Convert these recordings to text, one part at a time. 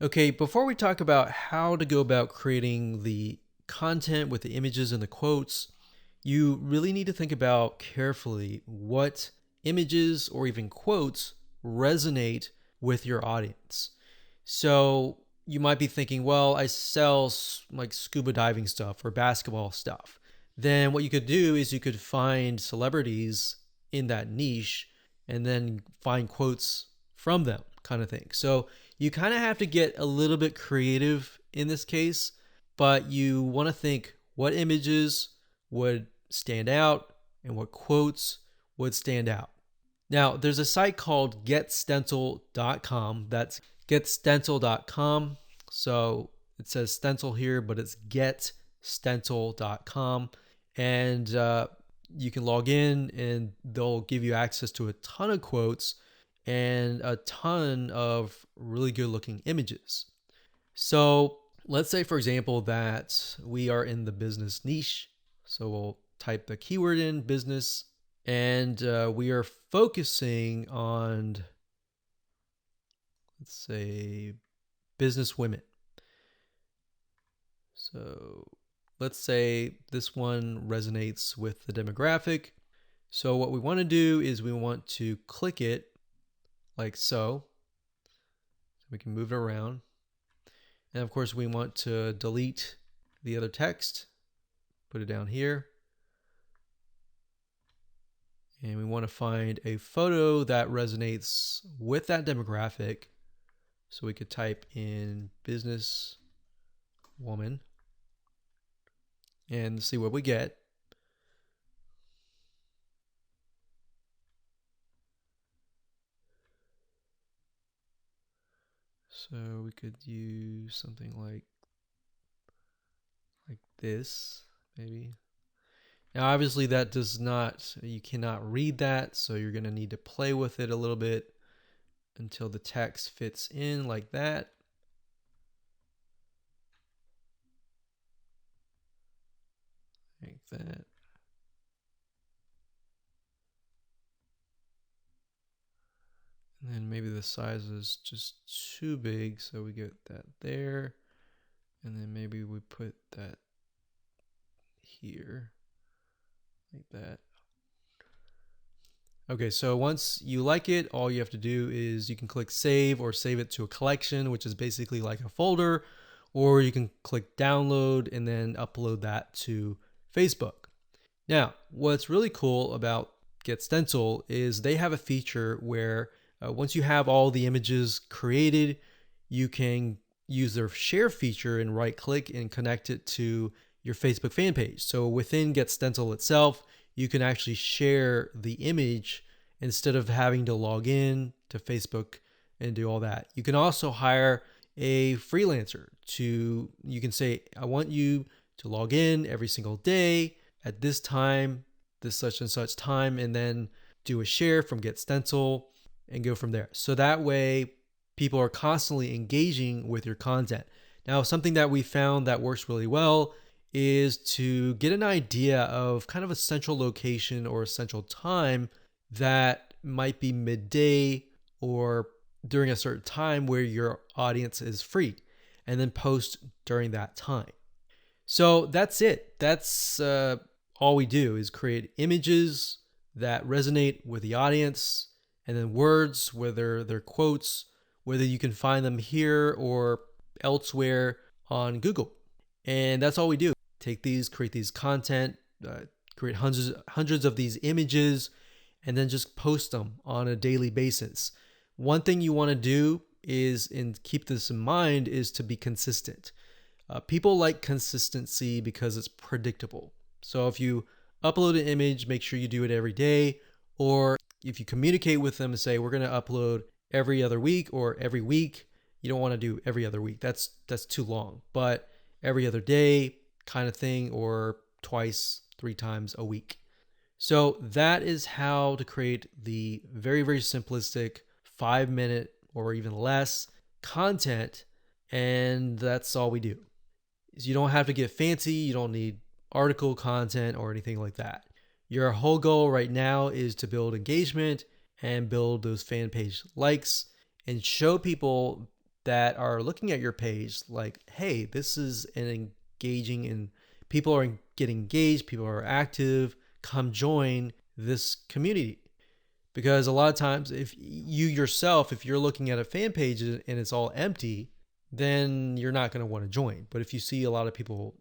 Okay, before we talk about how to go about creating the content with the images and the quotes, you really need to think about carefully what images or even quotes resonate with your audience. So you might be thinking, well, I sell like scuba diving stuff or basketball stuff. Then what you could do is you could find celebrities in that niche and then find quotes from them, kind of thing. So you kind of have to get a little bit creative in this case, but you want to think what images would stand out and what quotes would stand out. Now, there's a site called getstencil.com. That's getstencil.com. So it says stencil here, but it's getstencil.com. And you can log in and they'll give you access to a ton of quotes and a ton of really good looking images. So let's say, for example, that we are in the business niche. So we'll type the keyword in business and we are focusing on, let's say, business women. So let's say this one resonates with the demographic. So what we want to do is we want to click it like so. We can move it around. And of course, we want to delete the other text, put it down here. And we want to find a photo that resonates with that demographic. So we could type in business woman and see what we get. So we could use something like this, maybe. Now, obviously that does not, you cannot read that. So you're going to need to play with it a little bit until the text fits in like that. Like that. And then maybe the size is just too big, so we get that there. And then maybe we put that here, like that. Okay, so once you like it, all you have to do is you can click save or save it to a collection, which is basically like a folder, or you can click download and then upload that to Facebook. Now, what's really cool about GetStencil is they have a feature where once you have all the images created, you can use their share feature and right click and connect it to your Facebook fan page. So within GetStencil itself, you can actually share the image instead of having to log in to Facebook and do all that. You can also hire a freelancer to, you can say, I want you to log in every single day at this time, this such and such time, and then do a share from GetStencil and go from there. So that way people are constantly engaging with your content. Now, something that we found that works really well is to get an idea of kind of a central location or a central time that might be midday or during a certain time where your audience is free, and then post during that time. So that's it. That's all we do is create images that resonate with the audience, and then words, whether they're quotes, whether you can find them here or elsewhere on Google. And that's all we do. Take these, create these content, create hundreds of these images, and then just post them on a daily basis. One thing you want to do is, and keep this in mind, is to be consistent. People like consistency because it's predictable. So if you upload an image, make sure you do it every day. Or if you communicate with them and say, we're going to upload every other week or every week, you don't want to do every other week. That's too long. But every other day kind of thing, or twice, 3 times a week. So that is how to create the very, very simplistic 5-minute or even less content. And that's all we do. So you don't have to get fancy. You don't need article content or anything like that. Your whole goal right now is to build engagement and build those fan page likes and show people that are looking at your page like, hey, this is an engaging and people are getting engaged, people are active, come join this community. Because a lot of times if you yourself, if you're looking at a fan page and it's all empty, then you're not going to want to join. But if you see a lot of people,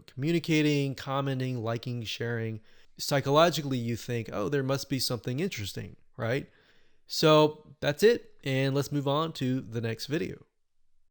communicating, commenting, liking, sharing, psychologically you think, oh, there must be something interesting, right? So that's it. And let's move on to the next video.